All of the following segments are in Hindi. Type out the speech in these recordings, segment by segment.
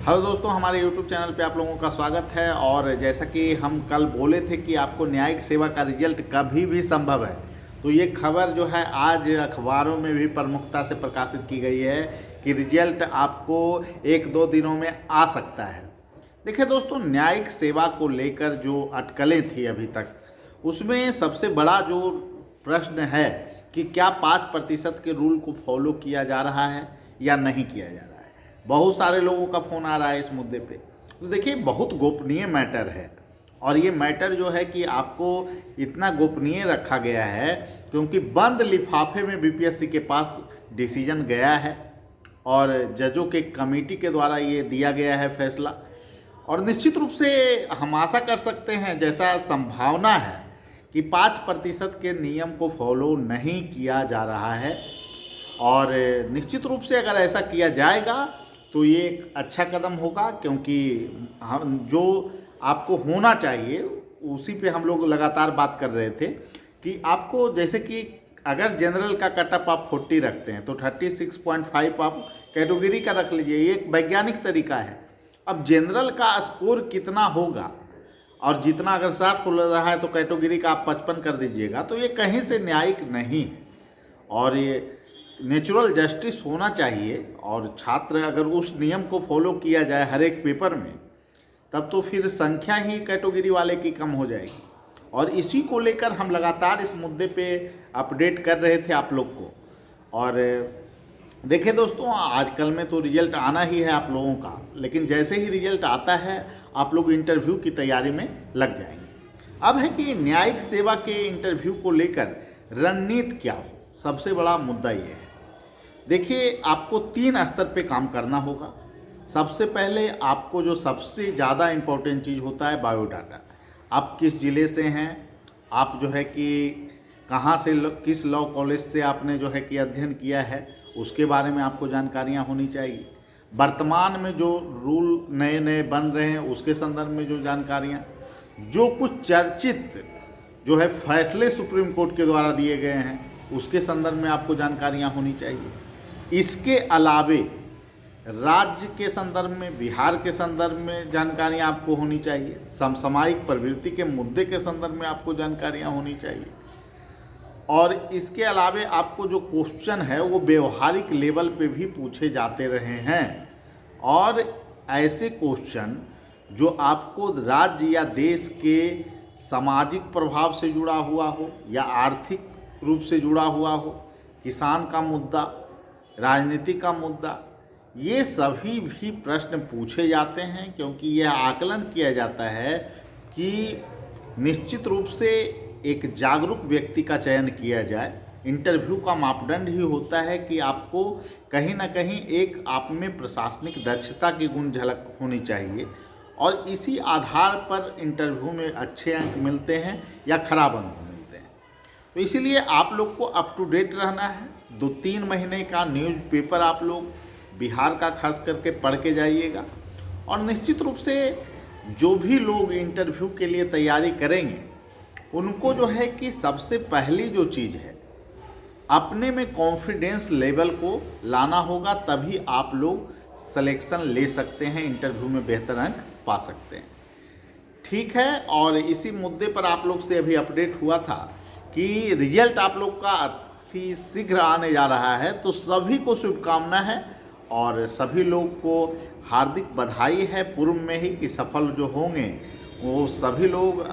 हेलो दोस्तों, हमारे YouTube चैनल पे आप लोगों का स्वागत है। और जैसा कि हम कल बोले थे कि आपको न्यायिक सेवा का रिजल्ट कभी भी संभव है, तो ये खबर जो है आज अखबारों में भी प्रमुखता से प्रकाशित की गई है कि रिजल्ट आपको 1-2 दिनों में आ सकता है। देखिए दोस्तों, न्यायिक सेवा को लेकर जो अटकलें थी अभी तक, उसमें सबसे बड़ा जो प्रश्न है कि क्या 5% के रूल को फॉलो किया जा रहा है या नहीं किया जा रहा है। बहुत सारे लोगों का फ़ोन आ रहा है इस मुद्दे पे। तो देखिए, बहुत गोपनीय मैटर है और ये मैटर जो है कि आपको इतना गोपनीय रखा गया है क्योंकि बंद लिफाफे में बीपीएससी के पास डिसीजन गया है और जजों के कमेटी के द्वारा ये दिया गया है फैसला। और निश्चित रूप से हम आशा कर सकते हैं, जैसा संभावना है कि 5% के नियम को फॉलो नहीं किया जा रहा है। और निश्चित रूप से अगर ऐसा किया जाएगा तो ये एक अच्छा कदम होगा, क्योंकि हम जो आपको होना चाहिए उसी पे हम लोग लगातार बात कर रहे थे कि आपको, जैसे कि अगर जनरल का कटअप आप 40 रखते हैं तो 36.5 आप कैटेगरी का रख लीजिए। ये एक वैज्ञानिक तरीका है। अब जनरल का स्कोर कितना होगा और जितना अगर 60 हो रहा है तो कैटेगरी का आप 55 कर दीजिएगा, तो ये कहीं से न्यायिक नहीं है और ये नेचुरल जस्टिस होना चाहिए। और छात्र अगर उस नियम को फॉलो किया जाए हर एक पेपर में, तब तो फिर संख्या ही कैटेगरी वाले की कम हो जाएगी। और इसी को लेकर हम लगातार इस मुद्दे पे अपडेट कर रहे थे आप लोग को। और देखिए दोस्तों, आजकल में तो रिजल्ट आना ही है आप लोगों का, लेकिन जैसे ही रिजल्ट आता है आप लोग इंटरव्यू की तैयारी में लग जाएंगे। अब है कि न्यायिक सेवा के इंटरव्यू को लेकर रणनीति क्या हो, सबसे बड़ा मुद्दा ये है। देखिए, आपको 3 स्तर पे काम करना होगा। सबसे पहले आपको जो सबसे ज़्यादा इम्पोर्टेंट चीज़ होता है, बायोडाटा। आप किस ज़िले से हैं, आप जो है कि कहाँ से किस लॉ कॉलेज से आपने जो है कि अध्ययन किया है, उसके बारे में आपको जानकारियाँ होनी चाहिए। वर्तमान में जो रूल नए नए बन रहे हैं उसके संदर्भ में जो जानकारियाँ, जो कुछ चर्चित जो है फैसले सुप्रीम कोर्ट के द्वारा दिए गए हैं उसके संदर्भ में आपको जानकारियाँ होनी चाहिए। इसके अलावे राज्य के संदर्भ में, बिहार के संदर्भ में जानकारियाँ आपको होनी चाहिए। समसामयिक प्रवृत्ति के मुद्दे के संदर्भ में आपको जानकारियाँ होनी चाहिए। और इसके अलावे आपको जो क्वेश्चन है वो व्यवहारिक लेवल पे भी पूछे जाते रहे हैं। और ऐसे क्वेश्चन जो आपको राज्य या देश के सामाजिक प्रभाव से जुड़ा हुआ हो या आर्थिक रूप से जुड़ा हुआ हो, किसान का मुद्दा, राजनीति का मुद्दा, ये सभी भी प्रश्न पूछे जाते हैं, क्योंकि यह आकलन किया जाता है कि निश्चित रूप से एक जागरूक व्यक्ति का चयन किया जाए। इंटरव्यू का मापदंड ही होता है कि आपको कहीं ना कहीं एक आप में प्रशासनिक दक्षता की गुण झलक होनी चाहिए और इसी आधार पर इंटरव्यू में अच्छे अंक मिलते हैं या खराब अंक मिलते हैं। तो इसीलिए आप लोग को अप टू डेट रहना है। 2-3 महीने का न्यूज़पेपर आप लोग बिहार का खास करके पढ़ के जाइएगा। और निश्चित रूप से जो भी लोग इंटरव्यू के लिए तैयारी करेंगे उनको जो है कि सबसे पहली जो चीज़ है, अपने में कॉन्फिडेंस लेवल को लाना होगा, तभी आप लोग सिलेक्शन ले सकते हैं, इंटरव्यू में बेहतर अंक पा सकते हैं। ठीक है। और इसी मुद्दे पर आप लोग से अभी अपडेट हुआ था कि रिजल्ट आप लोग का अति शीघ्र आने जा रहा है, तो सभी को शुभकामना है और सभी लोग को हार्दिक बधाई है पूर्व में ही कि सफल जो होंगे वो सभी लोग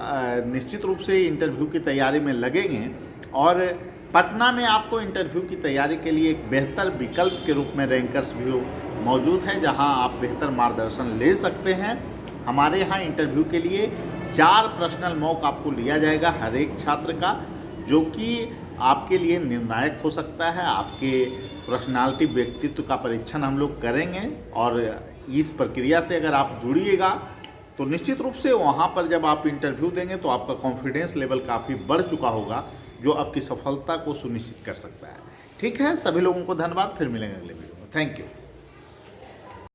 निश्चित रूप से इंटरव्यू की तैयारी में लगेंगे। और पटना में आपको इंटरव्यू की तैयारी के लिए एक बेहतर विकल्प के रूप में रैंकर्स भी मौजूद है, जहां आप बेहतर मार्गदर्शन ले सकते हैं। हमारे यहाँ इंटरव्यू के लिए 4 पर्सनल मॉक आपको लिया जाएगा हर एक छात्र का, जो कि आपके लिए निर्णायक हो सकता है। आपके पर्सनालिटी, व्यक्तित्व का परीक्षण हम लोग करेंगे और इस प्रक्रिया से अगर आप जुड़िएगा तो निश्चित रूप से वहाँ पर जब आप इंटरव्यू देंगे तो आपका कॉन्फिडेंस लेवल काफ़ी बढ़ चुका होगा, जो आपकी सफलता को सुनिश्चित कर सकता है। ठीक है, सभी लोगों को धन्यवाद। फिर मिलेंगे अगले वीडियो में। Thank you.